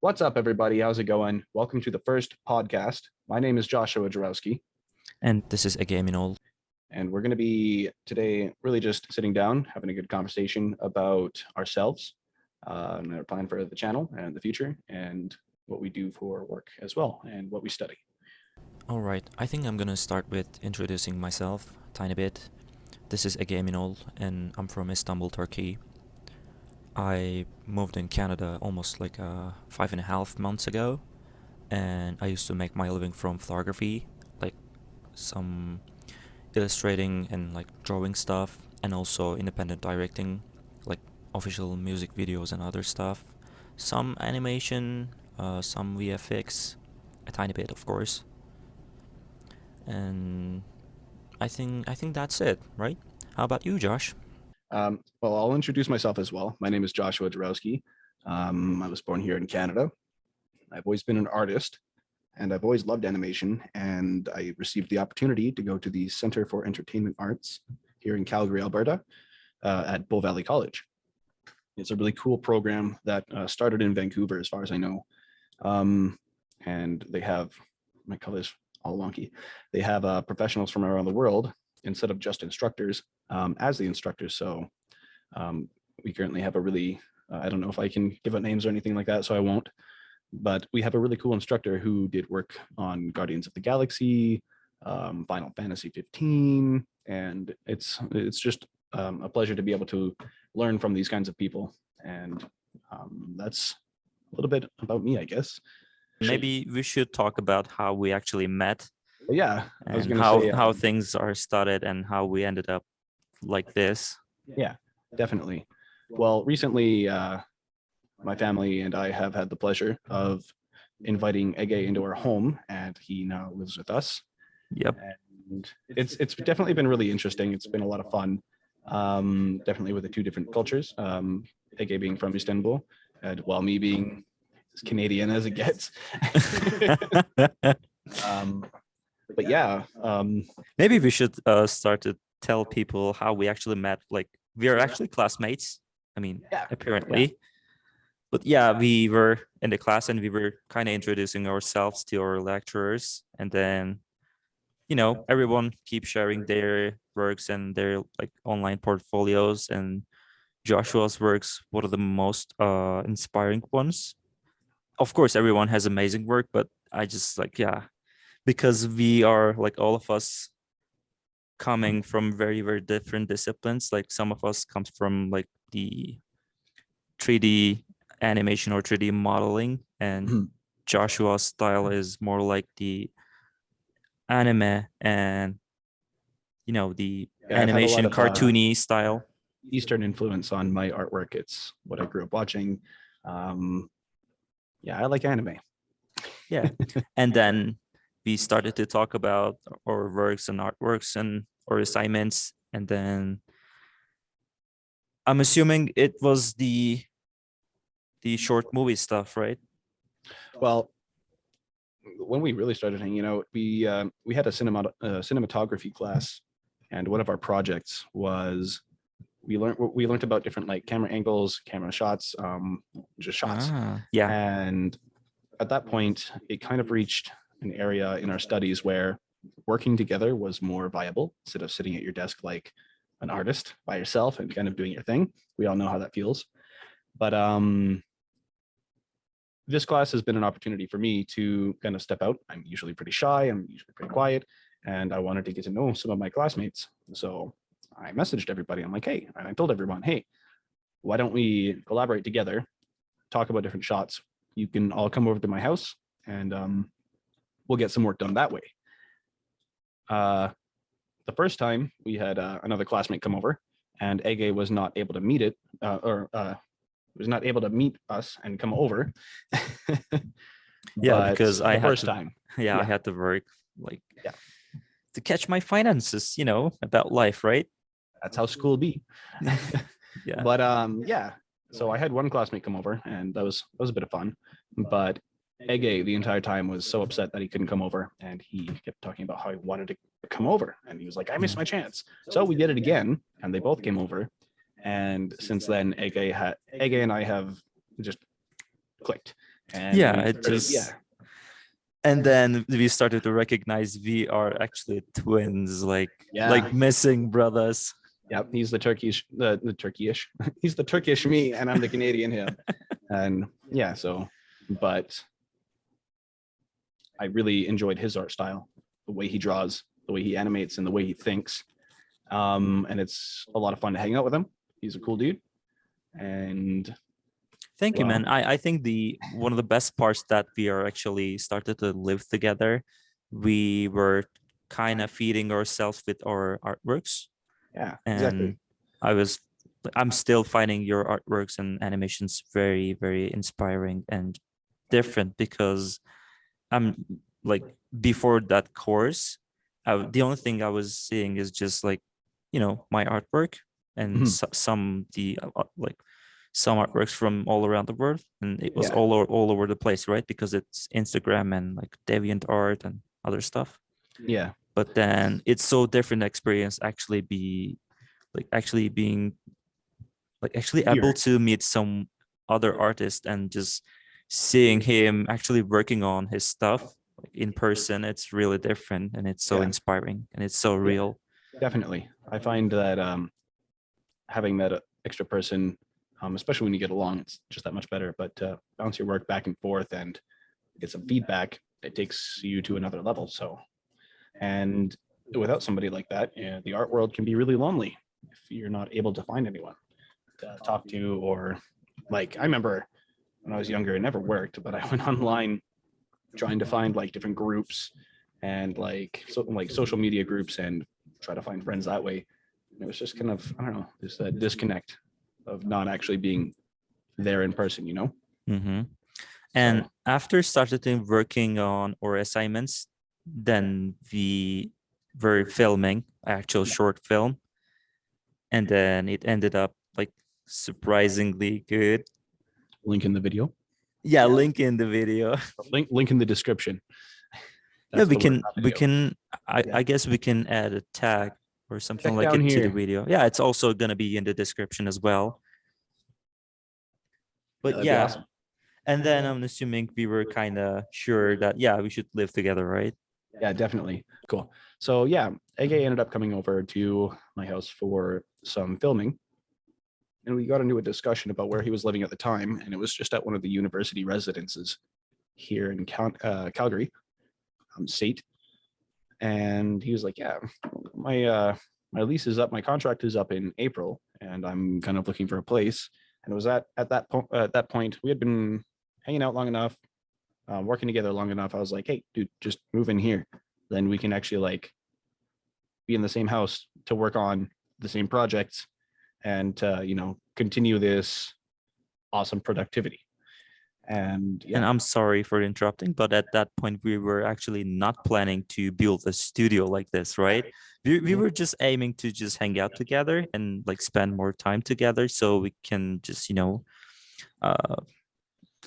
What's up, everybody? How's it going? Welcome to the first podcast. My name is Joshua Jerowsky, And this is Eminol. and we're going to be today really just sitting down, having a good conversation about ourselves, and our plan for the channel and the future, and what we do for work as well, and what we study. All right, I think I'm gonna start with introducing myself a tiny bit. This is Eminol, and I'm from Istanbul, Turkey. I moved in Canada almost like 5.5 months ago, and I used to make my living from photography, like some illustrating and like drawing stuff, and also independent directing, like official music videos and other stuff. Some animation, some VFX, a tiny bit, of course. And I think that's it, right? How about you, Josh? Well, I'll introduce myself as well. My name is Joshua Jerowsky. I was born here in Canada. I've always been an artist, and I've always loved animation, and I received the opportunity to go to the Center for Entertainment Arts here in Calgary, Alberta, at Bow Valley College. It's a really cool program that started in Vancouver, as far as I know. And they have, my color's all wonky, they have professionals from around the world instead of just instructors as the instructors. So we currently have a really, I don't know if I can give out names or anything like that, so I won't. But we have a really cool instructor who did work on Guardians of the Galaxy, Final Fantasy 15, and it's just a pleasure to be able to learn from these kinds of people. And that's a little bit about me, I guess. Maybe we should talk about how we actually met But yeah, I was and going to say, how things are started and how we ended up like this. yeah, definitely. Well, recently, my family and I have had the pleasure of inviting Ege into our home, and he now lives with us. Yep. And it's definitely been really interesting. It's been a lot of fun. Definitely with the two different cultures. Ege being from Istanbul, and while me being as Canadian as it gets. But yeah, Maybe we should start to tell people how we actually met. Like, we are actually classmates. I mean, Yeah. apparently. But yeah, we were in the class and we were kind of introducing ourselves to our lecturers. And then, everyone keeps sharing their works and their like online portfolios. And Joshua's works, one of the most inspiring ones. Of course, everyone has amazing work, but I just like, yeah, because we are like all of us coming from very, very different disciplines. Like some of us comes from like the 3D animation or 3D modeling, and Joshua's style is more like the anime and the Yeah, I've had a animation lot of, cartoony style. Eastern influence on my artwork. It's what I grew up watching. Yeah, I like anime. Yeah. And then we started to talk about our works and artworks and our assignments, and then I'm assuming it was the short movie stuff, right? Well, when we really started hanging out, we had a cinematography class, and one of our projects was we learned about different like camera angles, camera shots, just shots. Yeah. And at that point, it kind of reached an area in our studies where working together was more viable instead of sitting at your desk like an artist by yourself and kind of doing your thing. We all know how that feels. But this class has been an opportunity for me to kind of step out. I'm usually pretty shy. I'm usually pretty quiet. And I wanted to get to know some of my classmates. So I messaged everybody. I'm like, hey, and I told everyone, hey, why don't we collaborate together, talk about different shots? You can all come over to my house and we'll get some work done that way. The first time we had another classmate come over, and Ege was not able to meet it, was not able to meet us and come over. Yeah, But because the first time. Yeah, I Yeah. had to work like Yeah. to catch my finances, about life, right? That's how school be. Yeah. But yeah. So I had one classmate come over, and that was a bit of fun. But Ege the entire time was so upset that he couldn't come over, and he kept talking about how he wanted to come over, and he was like, I missed my chance. So we did it again, and they both came over. And since then, Ege and I have just clicked. And Yeah, we it started, just and then we started to recognize we are actually twins, yeah. missing brothers. Yep, he's the Turkish. He's the Turkish me, and I'm the Canadian him. And yeah, so, but I really enjoyed his art style, the way he draws, the way he animates, and the way he thinks. And it's a lot of fun to hang out with him. He's a cool dude. And Thank you, well, man. I think the one of the best parts that we are actually started to live together. We were kind of feeding ourselves with our artworks, yeah, and exactly. I'm still finding your artworks and animations very, very inspiring and different because I'm like before that course, the only thing I was seeing is just like, my artwork and Mhm. some like some artworks from all around the world, and it was Yeah, all over the place, right? Because it's Instagram and like Deviant art and other stuff. yeah, But then it's so different experience actually being like actually able here. to meet some other artist and just seeing him actually working on his stuff like in person. It's really different and it's so Yeah, inspiring and it's so yeah, real. definitely. I find that having that extra person, especially when you get along, it's just that much better. But bounce your work back and forth and get some feedback, it takes you to another level. So, and without somebody like that, yeah, the art world can be really lonely if you're not able to find anyone to talk to. Or like, I remember when I was younger, it never worked, but I went online trying to find like different groups and like social media groups and try to find friends that way. And it was just kind of, I don't know, there's that disconnect of not actually being there in person, you know? Hmm. And So after starting working on our assignments, then we were filming actual short film, and then it ended up like surprisingly good. link in the video, Yeah, link in the video. link in the description. Yeah, That's the word, not we video. can Yeah. I guess we can add a tag or something Check like down it to the here. video. Yeah, it's also gonna be in the description as well. Yeah, But that'd be yeah, awesome. and then I'm assuming we were kind of sure that yeah, we should live together, right? Yeah, definitely. Cool. So yeah, Ege ended up coming over to my house for some filming, and we got into a discussion about where he was living at the time, and it was just at one of the university residences here in Calgary, state. And he was like, "Yeah, my lease is up, my contract is up in April, and I'm kind of looking for a place." And it was at that point we had been hanging out long enough, working together long enough. I was like, "Hey, dude, just move in here. Then we can actually like be in the same house to work on the same projects and continue this awesome productivity." And And yeah, I'm sorry for interrupting, but at that point we were actually not planning to build a studio like this, right? We mhm, were just aiming to just hang out together and like spend more time together so we can just, uh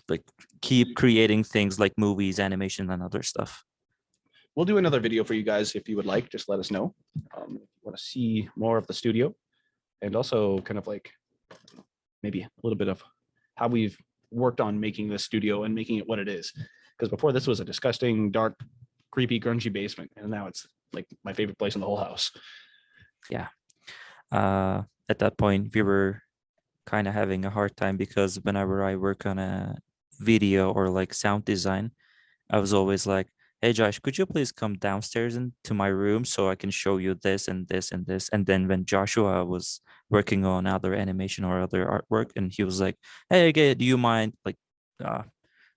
like keep creating things like movies, animation, and other stuff. we'll do another video for you guys if you would like. Just let us know. If you want to see more of the studio and also kind of like maybe a little bit of how we've worked on making this studio and making it what it is. Because before this was a disgusting, dark, creepy, grungy basement, and now it's like my favorite place in the whole house. Yeah. At that point we were kind of having a hard time because whenever I work on a video or like sound design, I was always like, "Hey Josh, could you please come downstairs into my room so I can show you this and this and this?" And then when Joshua was working on other animation or other artwork, and he was like, "Hey, okay, do you mind like, uh,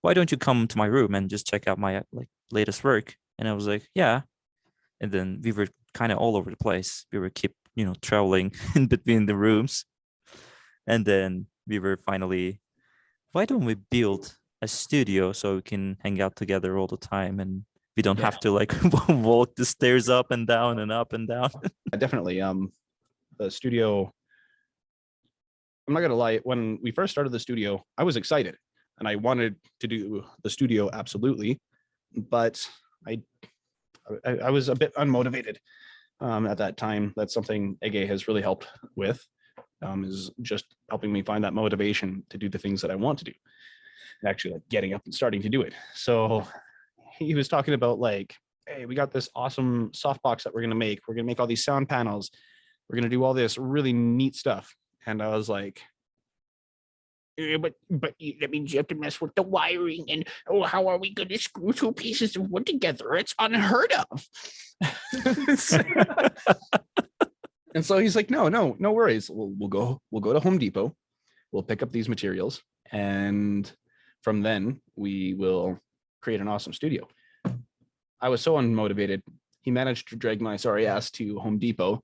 why don't you come to my room and just check out my like latest work?" And I was like, "Yeah." And then we were kind of all over the place. We were keep traveling in between the rooms, and then we were finally, why don't we build a studio so we can hang out together all the time and we don't Yeah, have to like walk the stairs up and down and up and down. definitely. The studio. I'm not gonna lie. When we first started the studio, I was excited and I wanted to do the studio absolutely, but I I was a bit unmotivated at that time. That's something Ege has really helped with, is just helping me find that motivation to do the things that I want to do. actually like getting up and starting to do it. So he was talking about like, hey, we got this awesome softbox that we're going to make. We're going to make all these sound panels. We're going to do all this really neat stuff. And I was like, but that means you have to mess with the wiring, and how are we going to screw two pieces of wood together? It's unheard of. And so he's like, no worries. We'll go to Home Depot. We'll pick up these materials, and from then we will create an awesome studio. I was so unmotivated. He managed to drag my sorry ass to Home Depot.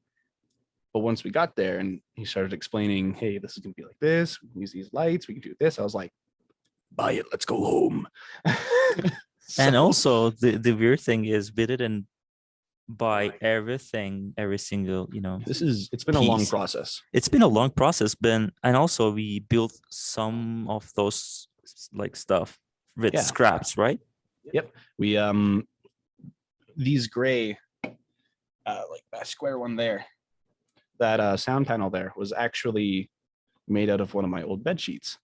But once we got there and he started explaining, hey, this is going to be like this. We can use these lights. We can do this. I was like, buy it. Let's go home. And also the weird thing is we didn't buy everything, every single, it's been a long process. It's been a long process, and also we built some of those like stuff with scraps, right? Yep. We, these gray, like that square one there, that sound panel there was actually made out of one of my old bed sheets.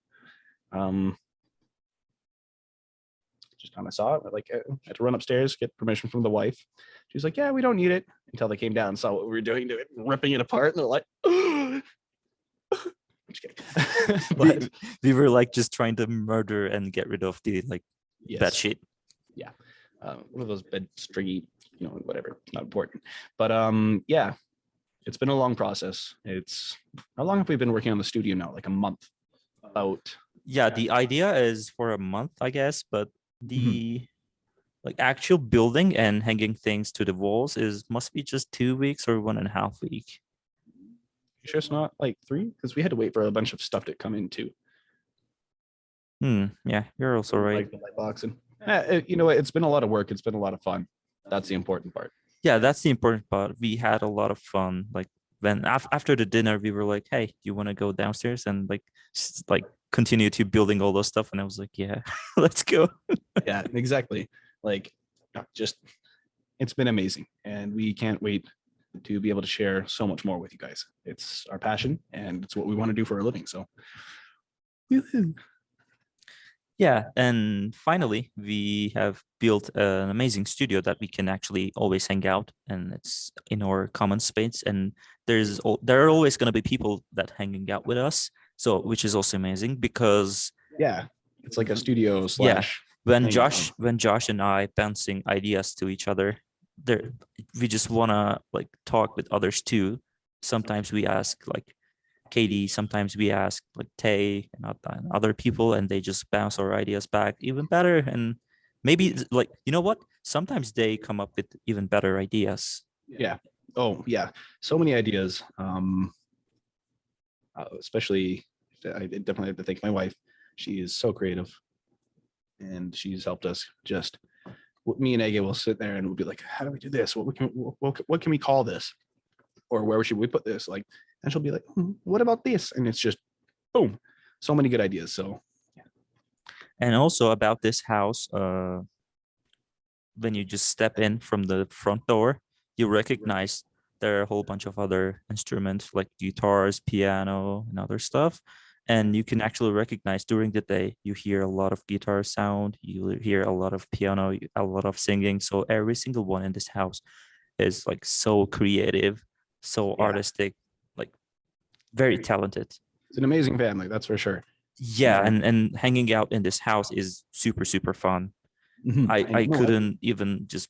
Just time I saw it, like I had to run upstairs, get permission from the wife. She's like, yeah, we don't need it, until they came down and saw what we were doing to it, ripping it apart. And they're like, I'm just kidding. But we were like just trying to murder and get rid of the bed sheet. Yeah. One of those bed stringy, whatever, not important. But yeah. It's been a long process. How long have we been working on the studio now? Like a month. The idea is for a month, I guess, but the actual building and hanging things to the walls must be just 2 weeks or 1.5 weeks. You sure it's not like 3? Because we had to wait for a bunch of stuff to come in too. Yeah, you're also right. Like the light box and it's been a lot of work. It's been a lot of fun. That's the important part. Yeah, that's the important part. We had a lot of fun. Like when after the dinner, we were like, "Hey, do you want to go downstairs and continue to building all those stuff?" And I was like, "Yeah, let's go." Yeah, exactly. It's been amazing, and we can't wait to be able to share so much more with you guys. It's our passion, and it's what we want to do for a living. So, woo-hoo. Yeah, and finally, we have built an amazing studio that we can actually always hang out, and it's in our common space. And there are always going to be people that hanging out with us, which is also amazing because it's like a studio / when Josh and I bouncing ideas to each other, we just wanna talk with others too. Sometimes we ask Katie, sometimes we ask Tay and other people, and they just bounce our ideas back even better. And maybe sometimes they come up with even better ideas. Yeah. Oh yeah. So many ideas. Especially, I definitely have to thank my wife. She is so creative, and she's helped us. Me and Ege will sit there and we'll be like, how do we do this? What can we call this? Or where should we put this? And she'll be like, what about this? And it's just, boom, so many good ideas. So, yeah. And also about this house, when you just step in from the front door, you recognize there are a whole bunch of other instruments like guitars, piano, and other stuff. And you can actually recognize during the day, you hear a lot of guitar sound, you hear a lot of piano, a lot of singing. So every single one in this house is so creative, so artistic, very talented. It's an amazing family, that's for sure. Yeah, and hanging out in this house is super, super fun. Mm-hmm. I couldn't even just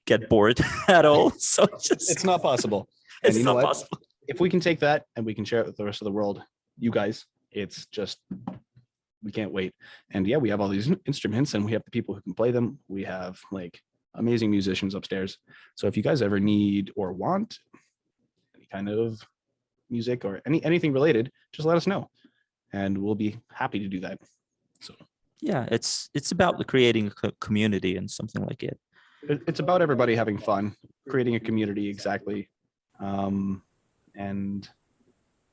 get bored at all. So it's not possible. It's not possible. If we can take that and we can share it with the rest of the world, you guys, it's just, we can't wait. And yeah, we have all these instruments and we have the people who can play them. We have amazing musicians upstairs. So if you guys ever need or want any kind of music or anything related, just let us know and we'll be happy to do that. So yeah, it's about creating a community and something like it. It's about everybody having fun, creating a community, exactly, and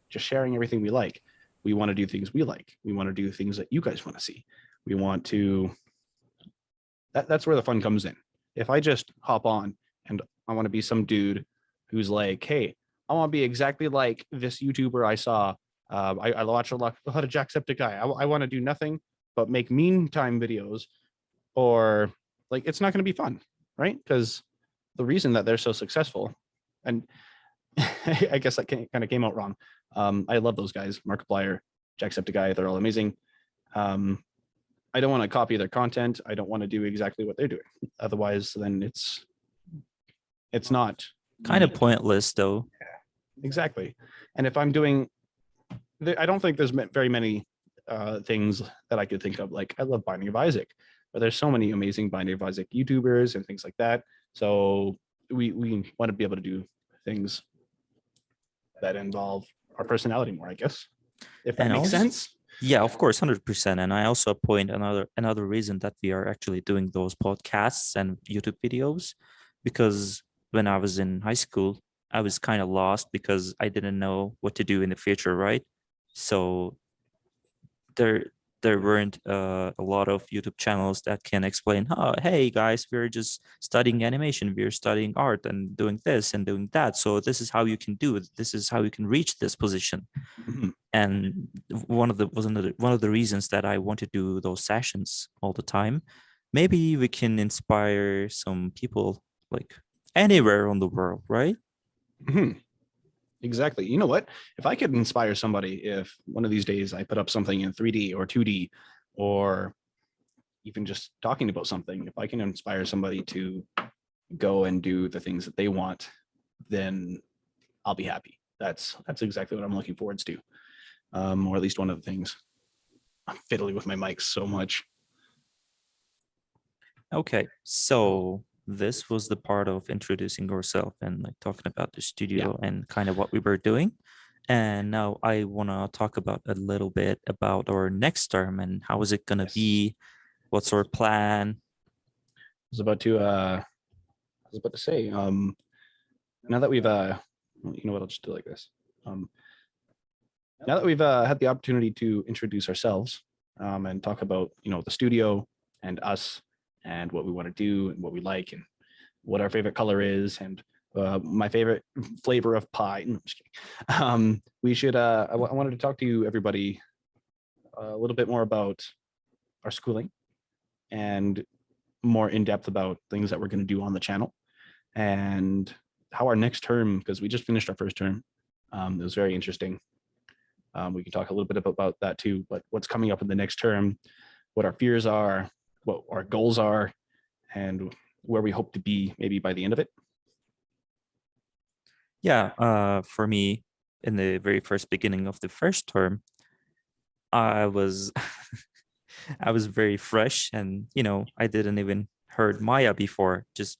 just sharing everything we like. We want to do things we like. We want to do things that you guys want to see. We want to, that's where the fun comes in. If I just hop on and I want to be some dude who's like, hey, I want to be exactly like this YouTuber I saw. I watch a lot of Jacksepticeye. I want to do nothing but make meantime videos, or like it's not going to be fun, right? Because the reason that they're so successful, and I guess that kind of came out wrong. I love those guys, Markiplier, Jacksepticeye, they're all amazing. I don't want to copy their content. I don't want to do exactly what they're doing. Otherwise, then it's not Kind of pointless, though. exactly. And if I'm doing, I don't think there's very many things that I could think of. Like I love Binding of Isaac, but there's so many amazing Binding of Isaac YouTubers and things like that. So we want to be able to do things that involve our personality more, I guess, if that And makes also- sense. Yeah, of course, 100%. And I also point another reason that we are actually doing those podcasts and YouTube videos, because when I was in high school, I was kind of lost because I didn't know what to do in the future, right? So there weren't a lot of YouTube channels that can explain, oh, hey guys, we're just studying animation, we're studying art and doing this and doing that. So this is how you can do it. This is how you can reach this position. Mhm. And one of the reasons that I want to do those sessions all the time, maybe we can inspire some people like anywhere on the world, right? Mhm. Exactly. You know what? If I could inspire somebody, if one of these days I put up something in 3D or 2D, or even just talking about something, if I can inspire somebody to go and do the things that they want, then I'll be happy. That's exactly what I'm looking forward to, or at least one of the things. I'm fiddling with my mic so much. Okay, so this was the part of introducing ourselves and like talking about the studio and kind of what we were doing. And now I want to talk about a little bit about our next term and how is it going to Yes. be? What's our plan? I was about to say, now that we've you know what, I'll just do it like this. Now that we've had the opportunity to introduce ourselves and talk about, you know, the studio and us and what we want to do and what we like and what our favorite color is and my favorite flavor of pie. No, I'm just kidding. We should, I wanted to talk to you, everybody, a little bit more about our schooling and more in depth about things that we're going to do on the channel and how our next term, because we just finished our first term. It was very interesting. We can talk a little bit about that too, but what's coming up in the next term, what our fears are, what our goals are, and where we hope to be maybe by the end of it. Yeah, for me, in the very first beginning of the first term, I was I was very fresh and I didn't even heard Maya before, just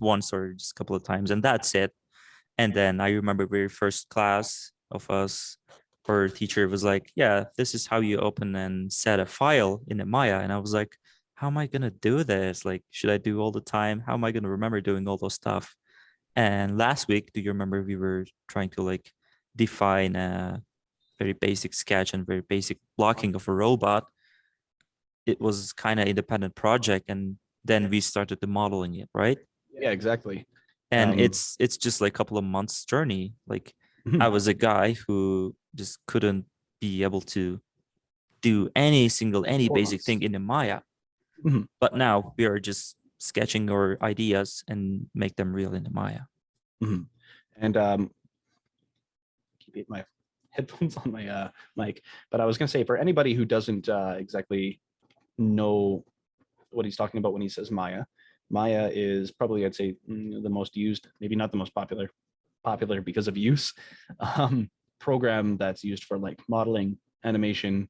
once or just a couple of times, and that's it. And then I remember very first class of us, our teacher was like, yeah, this is how you open and set a file in a Maya. And I was like, how am I gonna do this? Like, should I do all the time? How am I gonna remember doing all those stuff? And last week, do you remember we were trying to like define a very basic sketch and very basic blocking of a robot? It was kind of independent project, and then we started the modeling it, right? Yeah, exactly. And it's just like a couple of months journey. Like I was a guy who just couldn't be able to do any 4 basic months. thing in the Maya. Mhm. But now we are just sketching our ideas and make them real in the Maya. Mhm. And keep my headphones on my mic, but I was going to say, for anybody who doesn't exactly know what he's talking about when he says Maya, Maya is probably, I'd say, the most used, maybe not the most popular because of use, program that's used for like modeling, animation,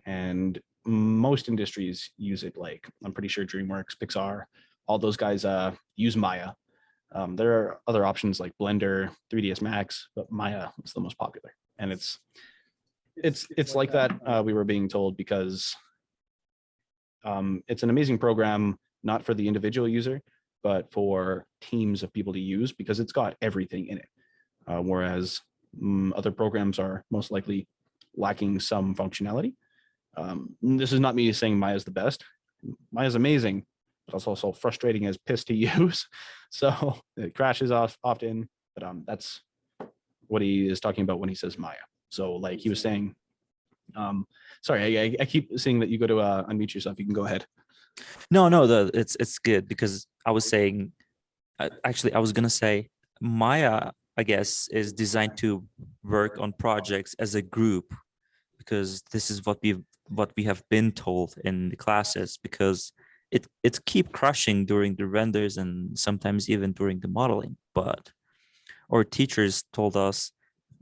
and most industries use it. Like I'm pretty sure DreamWorks, Pixar, all those guys use Maya. There are other options like Blender, 3ds Max, but Maya is the most popular, and it's like that. We were being told because it's an amazing program, not for the individual user, but for teams of people to use because it's got everything in it. Whereas other programs are most likely lacking some functionality. This is not me saying Maya's the best. Maya's amazing, but it's also frustrating as piss to use. So it crashes off often, but that's what he is talking about when he says Maya. So like he was saying, Sorry, I keep seeing that you go to unmute yourself. You can go ahead. No, it's good because I was saying, actually, I was gonna say Maya, I guess, is designed to work on projects as a group because this is what we have been told in the classes because it keep crashing during the renders and sometimes even during the modeling. But our teachers told us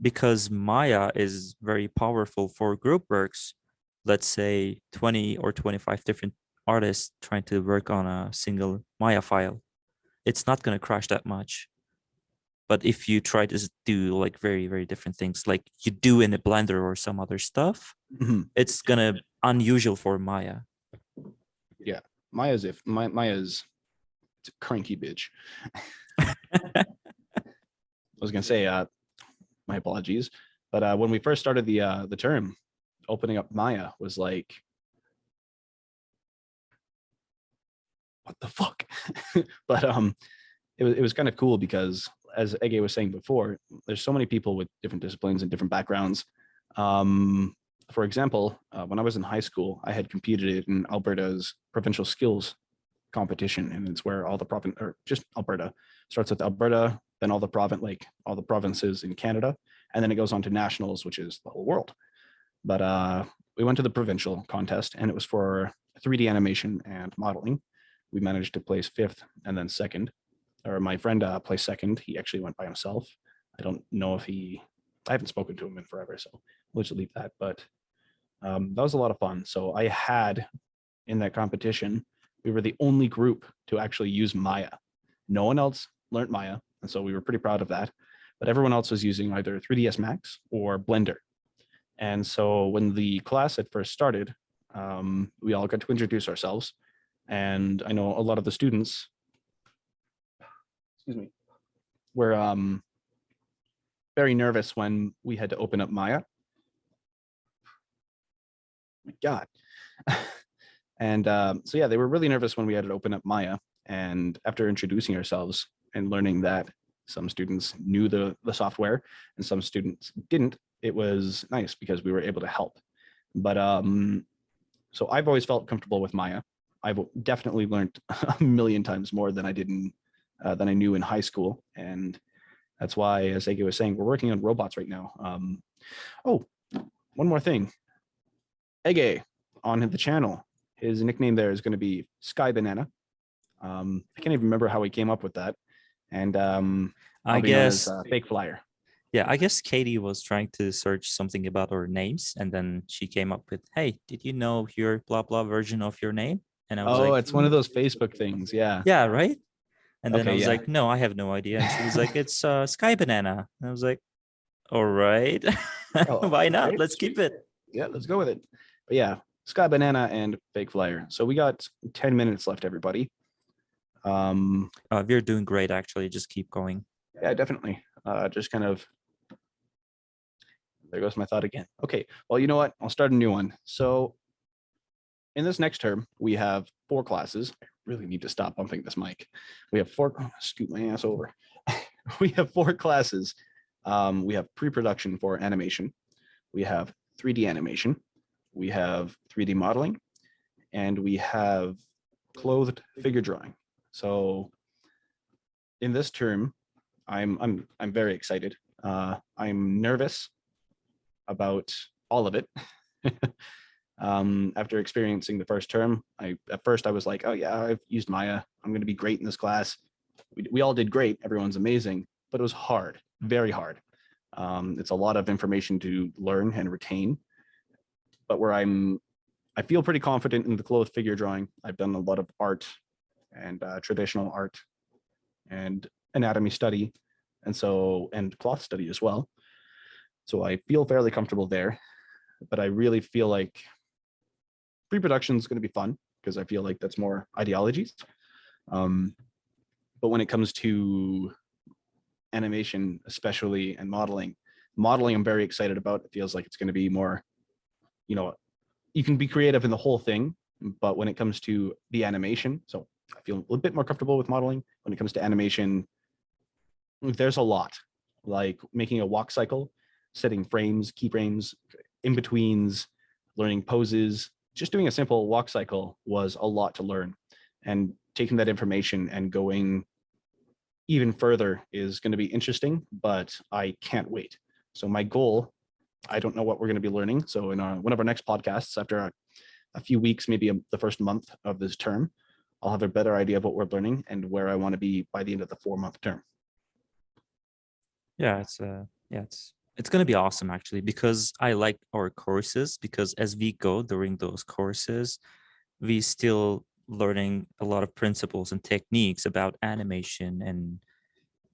because Maya is very powerful for group works, let's say 20 or 25 different artists trying to work on a single Maya file, it's not going to crash that much. But if you try to do like very, very different things like you do in a Blender or some other stuff, it's going to unusual for Maya. Yeah. Maya's it's a cranky bitch. I was gonna say, my apologies, but when we first started the term, opening up Maya was like, what the fuck? But it was kind of cool because, as Ege was saying before, there's so many people with different disciplines and different backgrounds. For example, when I was in high school, I had competed in Alberta's provincial skills competition, and it's where all the or just Alberta starts with Alberta, then all the provinces in Canada, and then it goes on to nationals, which is the whole world. But we went to the provincial contest, and it was for 3D animation and modeling. We managed to place 5th and then 2nd. Or my friend placed 2nd. He actually went by himself. I don't know if I haven't spoken to him in forever, so we'll just leave that. But that was a lot of fun. So I had, in that competition, we were the only group to actually use Maya. No one else learned Maya, and so we were pretty proud of that. But everyone else was using either 3ds Max or Blender. And so when the class had first started, we all got to introduce ourselves. And I know a lot of the students, excuse me, were very nervous when we had to open up Maya. My God. And so yeah, they were really nervous when we had to open up Maya. And after introducing ourselves and learning that some students knew the software and some students didn't, it was nice because we were able to help. But so I've always felt comfortable with Maya. I've definitely learned a million times more than I knew in high school. And that's why, as Ege was saying, we're working on robots right now. Oh, one more thing. Ege on the channel, his nickname there is going to be Sky Banana. I can't even remember how he came up with that. And I guess Fake Flyer. Yeah, I guess Katie was trying to search something about our names, and then she came up with, "Hey, did you know your blah blah version of your name?" And I was like, it's one of those Facebook things. Yeah. "Yeah, right." And then Okay, I was yeah. like, "No, I have no idea." And she was like, "It's Sky Banana." And I was like, "All right, why not? Okay, Let's keep it." Yeah, let's go with it. But yeah, Sky Banana and Fake Flyer. So we got 10 minutes left, everybody. We're doing great, actually. Just keep going. Yeah, definitely. Just kind of, there goes my thought again. Okay, well, you know what? I'll start a new one. So in this next term, we have 4 classes. I really need to stop bumping this mic. We have 4, scoot my ass over. We have 4 classes. We have pre-production for animation. We have 3D animation. We have 3D modeling, and we have clothed figure drawing. So in this term, I'm very excited. I'm nervous about all of it. After experiencing the first term, at first I was like, oh yeah, I've used Maya. I'm going to be great in this class. We all did great. Everyone's amazing, but it was hard, very hard. It's a lot of information to learn and retain. But where I feel pretty confident in the clothed figure drawing. I've done a lot of art and traditional art and anatomy study, and cloth study as well. So I feel fairly comfortable there, but I really feel like pre-production is going to be fun because I feel like that's more ideologies. But when it comes to animation, especially, and modeling, I'm very excited about. It feels like it's going to be more, you can be creative in the whole thing, but when it comes to the animation, so I feel a little bit more comfortable with modeling. When it comes to animation, there's a lot, like making a walk cycle, setting frames, keyframes, in-betweens, learning poses, just doing a simple walk cycle was a lot to learn. And taking that information and going even further is going to be interesting, but I can't wait. So my goal, I don't know what we're going to be learning. So in one of our next podcasts, after a few weeks, maybe the first month of this term, I'll have a better idea of what we're learning and where I want to be by the end of the 4-month term. Yeah, it's gonna be awesome actually, because I like our courses, because as we go during those courses, we still learning a lot of principles and techniques about animation and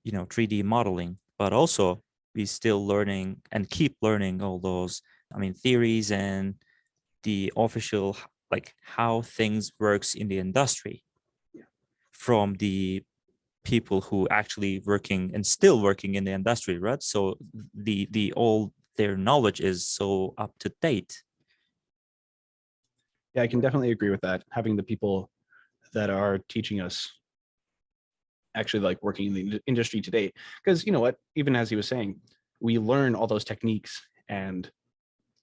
3D modeling, but also we still learning and keep learning all those, theories and the official, like how things works in the industry from the people who actually working and still working in the industry, right? So the all their knowledge is so up to date. Yeah, I can definitely agree with that. Having the people that are teaching us actually like working in the industry today, because you know what, even as he was saying, we learn all those techniques and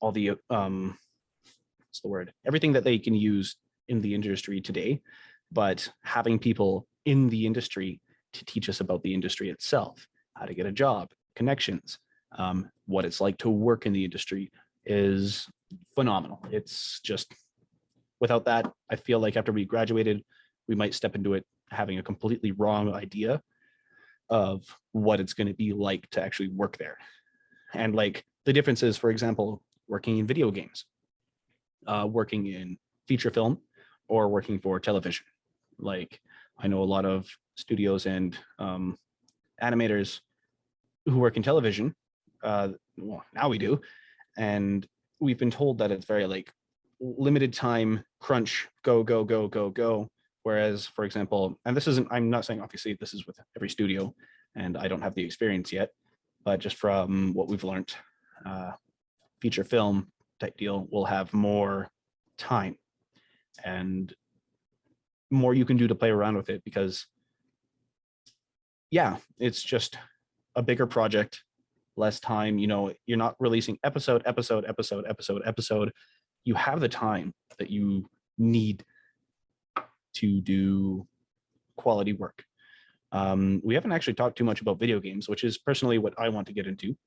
all the what's the word, everything that they can use in the industry today, but having people in the industry to teach us about the industry itself, how to get a job, connections, what it's like to work in the industry is phenomenal. It's just, without that, I feel like after we graduated, we might step into it having a completely wrong idea of what it's going to be like to actually work there. And like the differences, for example, working in video games, working in feature film, or working for television. Like I know a lot of studios and animators who work in television. Well, now we do. And we've been told that it's very like limited time crunch, go, go, go, go, go. Whereas, for example, and this isn't, I'm not saying obviously this is with every studio and I don't have the experience yet, but just from what we've learned, feature film type deal will have more time and more you can do to play around with it, because yeah, it's just a bigger project, less time. You're not releasing episode. You have the time that you need to do quality work. We haven't actually talked too much about video games, which is personally what I want to get into.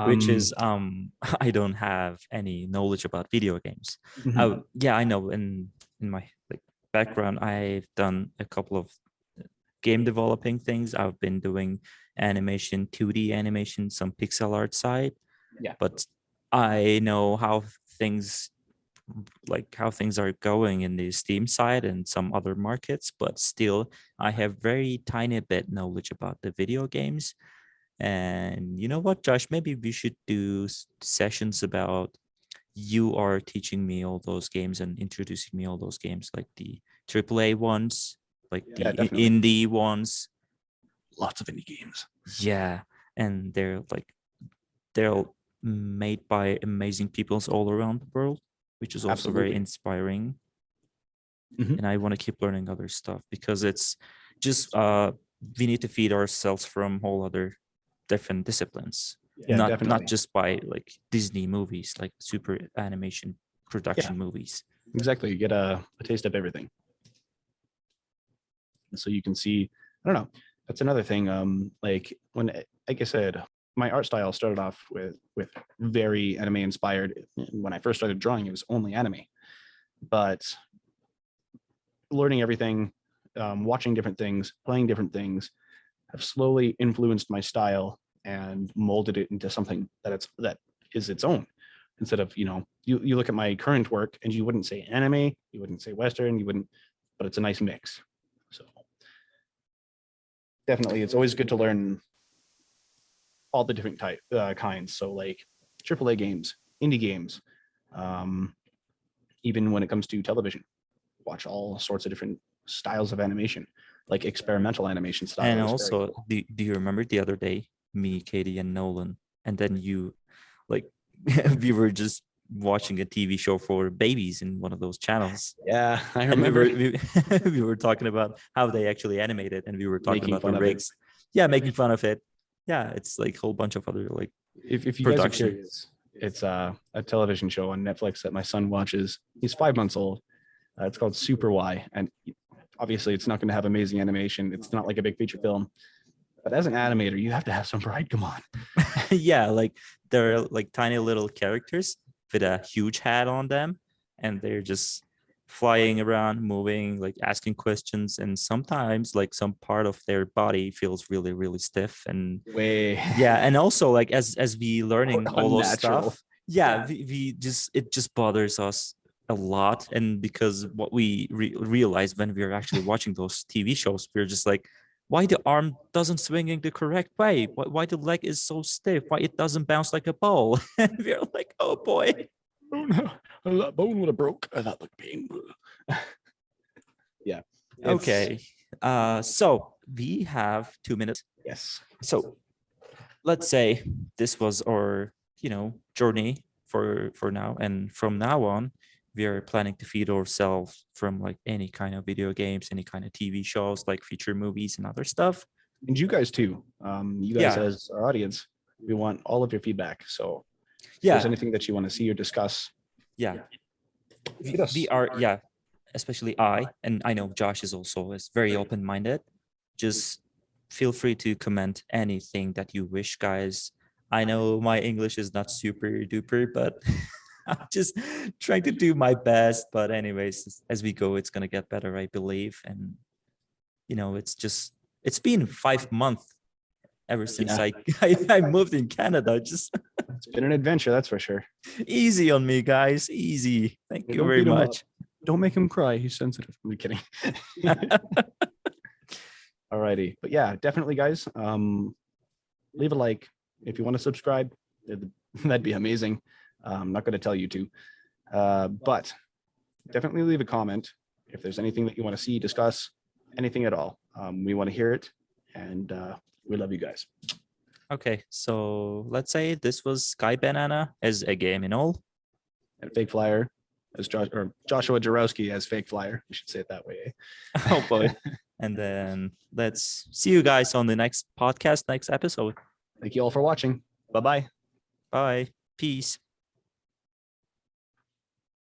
Which is I don't have any knowledge about video games. Mhm. Yeah, I know in my like background I've done a couple of game developing things. I've been doing animation, 2D animation, some pixel art side. Yeah. But I know how things are going in the Steam side and some other markets, but still I have very tiny bit knowledge about the video games. And you know what, Josh, maybe we should do sessions about you are teaching me all those games and introducing me all those games, like the AAA ones, like Yeah, the definitely. indie ones. Lots of indie games. Yeah, and they're made by amazing peoples all around the world, which is also very Absolutely. inspiring. Mhm. And I want to keep learning other stuff, because it's just we need to feed ourselves from whole other different disciplines. Yeah, not definitely. just by like Disney movies, like super animation production movies. Exactly. You get a taste of everything. So you can see, I don't know, that's another thing. Like I said, my art style started off with very anime inspired. When I first started drawing, it was only anime, but learning everything, watching different things, playing different things, have slowly influenced my style and molded it into something that is its own. Instead of, you look at my current work and you wouldn't say anime, you wouldn't say Western, but it's a nice mix. So definitely, it's always good to learn all the different kinds. So like AAA games, indie games, even when it comes to television, watch all sorts of different styles of animation, like experimental animation style. And also, do you remember the other day, me, Katie, and Nolan, and then you, like, we were just watching a TV show for babies in one of those channels. Yeah, I And remember. we were talking about how they actually animate it, and we were talking Making about fun the of it. rigs. Yeah, making fun of it. Yeah, it's like a whole bunch of other like if you guys are production. curious, It's a television show on Netflix that my son watches. He's 5 months old. It's called Super Y, and obviously it's not going to have amazing animation. It's not like a big feature film, but as an animator, you have to have some pride. Come on. Yeah, like they're like tiny little characters with a huge hat on them, and they're just flying around, moving, like asking questions, and sometimes like some part of their body feels really, really stiff. And Way. yeah, and also like as we learning all those Unnatural. stuff, yeah, we just it just bothers us a lot. And because what we realize when we're actually watching those TV shows, we're just like, why the arm doesn't swing in the correct way, why the leg is so stiff, why it doesn't bounce like a ball. And we're like, oh boy. Oh no, that bone would have broke. That looked painful. Yeah. Okay. So we have 2 minutes. Yes. So let's say this was our, journey for now, and from now on, we are planning to feed ourselves from like any kind of video games, any kind of TV shows, like feature movies and other stuff. And you guys too. You guys Yeah. as our audience, we want all of your feedback. So if Yeah. there's anything that you want to see or discuss, Yeah. hit us. We are, yeah, especially and I know Josh is very open-minded. Just feel free to comment anything that you wish, guys. I know my English is not super duper, but I'm just trying to do my best. But anyways, as we go, it's gonna get better, I believe. And it's been 5 months ever since Yeah. I moved in Canada. Just It's been an adventure, that's for sure. easy on me, guys. Easy. Thank Yeah, you don't very beat him up. much. Don't make him cry. He's sensitive. I'm kidding. Alrighty. But yeah, definitely, guys. Leave a like if you want to subscribe. That'd be amazing. I'm not going to tell you to. But definitely leave a comment if there's anything that you want to see, discuss, anything at all. We want to hear it. And we love you guys. Okay, so let's say this was Sky Banana as a Eminol. And Fake Flyer as Joshua Jerowsky as Fake Flyer. You should say it that way. Eh? Oh boy. And then let's see you guys on the next podcast, next episode. Thank you all for watching. Bye-bye. Bye. Peace.